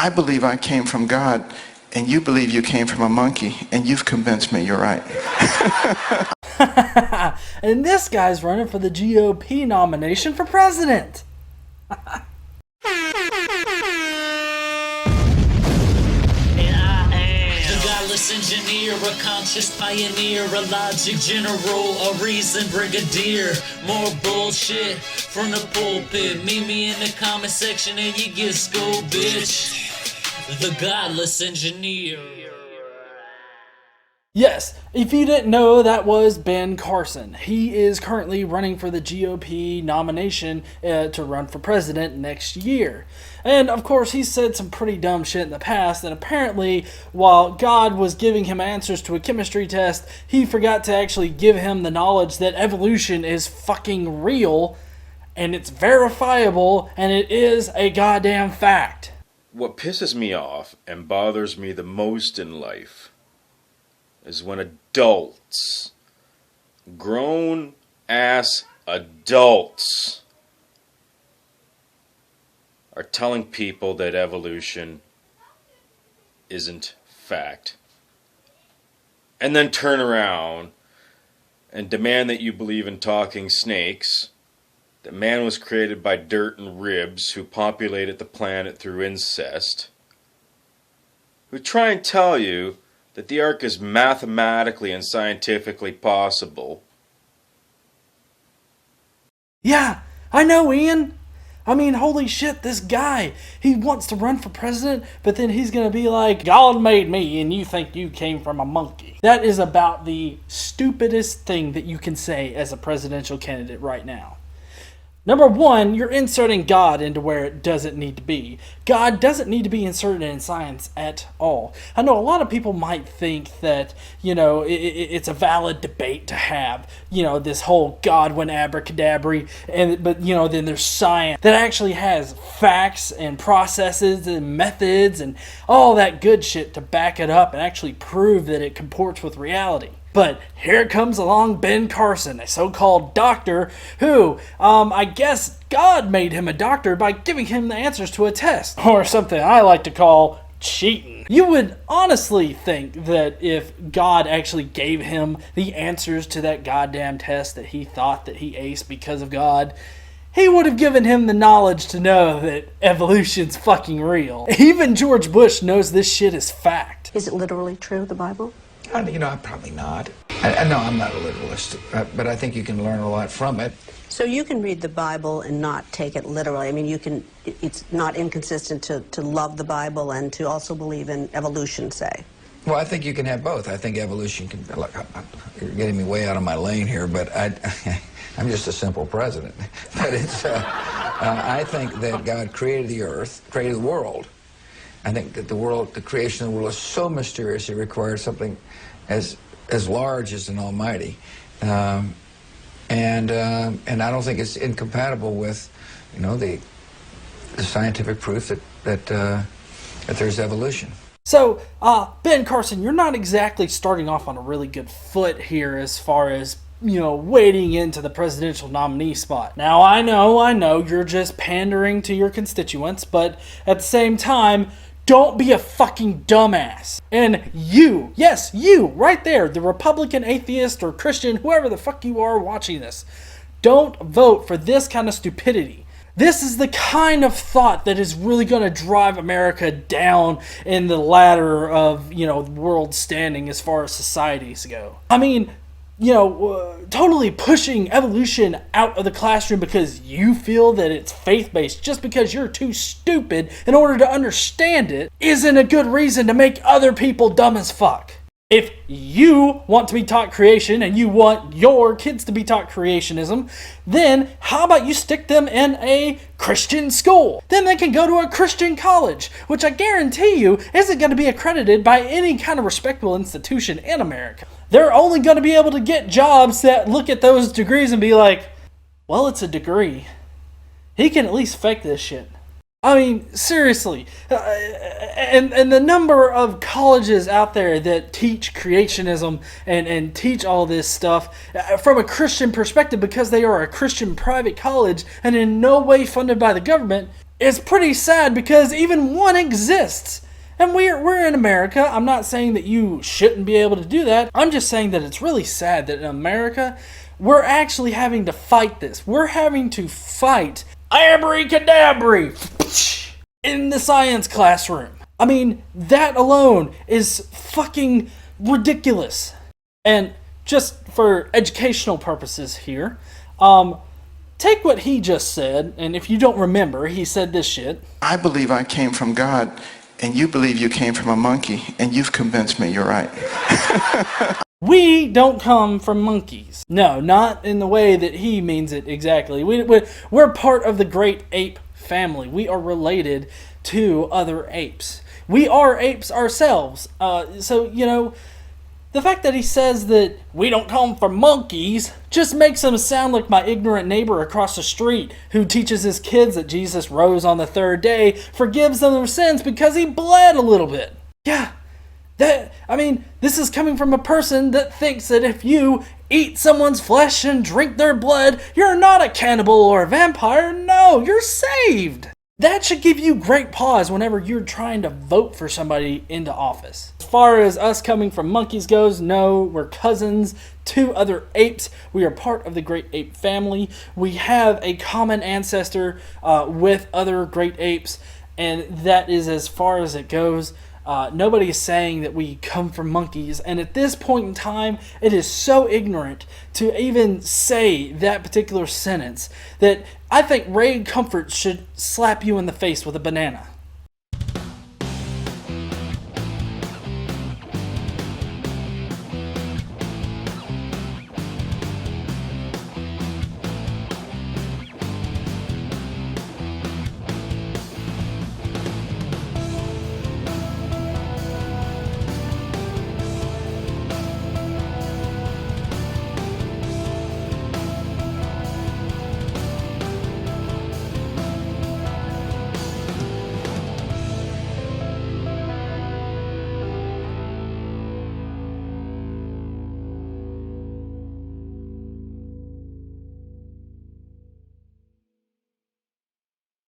I believe I came from God, and you believe you came from a monkey, and you've convinced me you're right. And this guy's running for the GOP nomination for president. Godless engineer, a conscious pioneer, a logic general, a reason brigadier. More bullshit from the pulpit. Meet me in the comment section and you get schooled, bitch. The Godless engineer. Yes, if you didn't know, that was Ben Carson. He is currently running for the GOP nomination to run for president next year. And of course, he said some pretty dumb shit in the past, and apparently, while God was giving him answers to a chemistry test, he forgot to actually give him the knowledge that evolution is fucking real, and it's verifiable, and it is a goddamn fact. What pisses me off and bothers me the most in life is when adults, grown-ass adults, are telling people that evolution isn't fact. And then turn around and demand that you believe in talking snakes, that man was created by dirt and ribs who populated the planet through incest, who try and tell you that the ark is mathematically and scientifically possible. Yeah, I know, Ian. I mean, holy shit, this guy, he wants to run for president, but then he's going to be like, God made me and you think you came from a monkey. That is about the stupidest thing that you can say as a presidential candidate right now. Number one, you're inserting God into where it doesn't need to be. God doesn't need to be inserted in science at all. I know a lot of people might think that, it's a valid debate to have, this whole God went abracadabra, but then there's science that actually has facts and processes and methods and all that good shit to back it up and actually prove that it comports with reality. But here comes along Ben Carson, a so-called doctor who, I guess God made him a doctor by giving him the answers to a test. Or something I like to call cheating. You would honestly think that if God actually gave him the answers to that goddamn test that he thought that he aced because of God, he would have given him the knowledge to know that evolution's fucking real. Even George Bush knows this shit is fact. Is it literally true, the Bible? Probably not. No, I'm not a literalist, but I think you can learn a lot from it. So you can read the Bible and not take it literally. I mean, it's not inconsistent to love the Bible and to also believe in evolution, say. Well, I think you can have both. I think evolution can, look, you're getting me way out of my lane here, but I'm just a simple president. But I think that God created the earth, created the world. I think that the creation of the world is so mysterious, it requires something as large as an almighty. And I don't think it's incompatible with, the scientific proof that there's evolution. So, Ben Carson, you're not exactly starting off on a really good foot here as far as wading into the presidential nominee spot. Now, I know, you're just pandering to your constituents, but at the same time, don't be a fucking dumbass. And you, yes, you, right there, the Republican, atheist, or Christian, whoever the fuck you are watching this, don't vote for this kind of stupidity. This is the kind of thought that is really going to drive America down in the ladder of, world standing as far as societies go. I mean, totally pushing evolution out of the classroom because you feel that it's faith-based just because you're too stupid in order to understand it isn't a good reason to make other people dumb as fuck. If you want to be taught creation and you want your kids to be taught creationism, then how about you stick them in a Christian school? Then they can go to a Christian college, which I guarantee you isn't going to be accredited by any kind of respectable institution in America. They're only going to be able to get jobs that look at those degrees and be like, well, it's a degree. He can at least fake this shit. I mean, seriously. And the number of colleges out there that teach creationism and teach all this stuff from a Christian perspective because they are a Christian private college and in no way funded by the government, is pretty sad because even one exists. And we're in America. I'm not saying that you shouldn't be able to do that. I'm just saying that it's really sad that in America, we're actually having to fight this. We're having to fight abracadabra in the science classroom. I mean, that alone is fucking ridiculous. And just for educational purposes here, take what he just said, and if you don't remember, he said this shit. I believe I came from God, and you believe you came from a monkey, and you've convinced me you're right. We don't come from monkeys. No, not in the way that he means it exactly. We're part of the great ape family. We are related to other apes. We are apes ourselves. So, you know, the fact that he says that we don't come from monkeys just makes him sound like my ignorant neighbor across the street who teaches his kids that Jesus rose on the third day, forgives them their sins because he bled a little bit. Yeah, this is coming from a person that thinks that if you eat someone's flesh and drink their blood, you're not a cannibal or a vampire. No, you're saved. That should give you great pause whenever you're trying to vote for somebody into office. As far as us coming from monkeys goes, no, we're cousins to other apes. We are part of the great ape family. We have a common ancestor with other great apes, and that is as far as it goes. Nobody is saying that we come from monkeys, and at this point in time, it is so ignorant to even say that particular sentence that I think Ray Comfort should slap you in the face with a banana.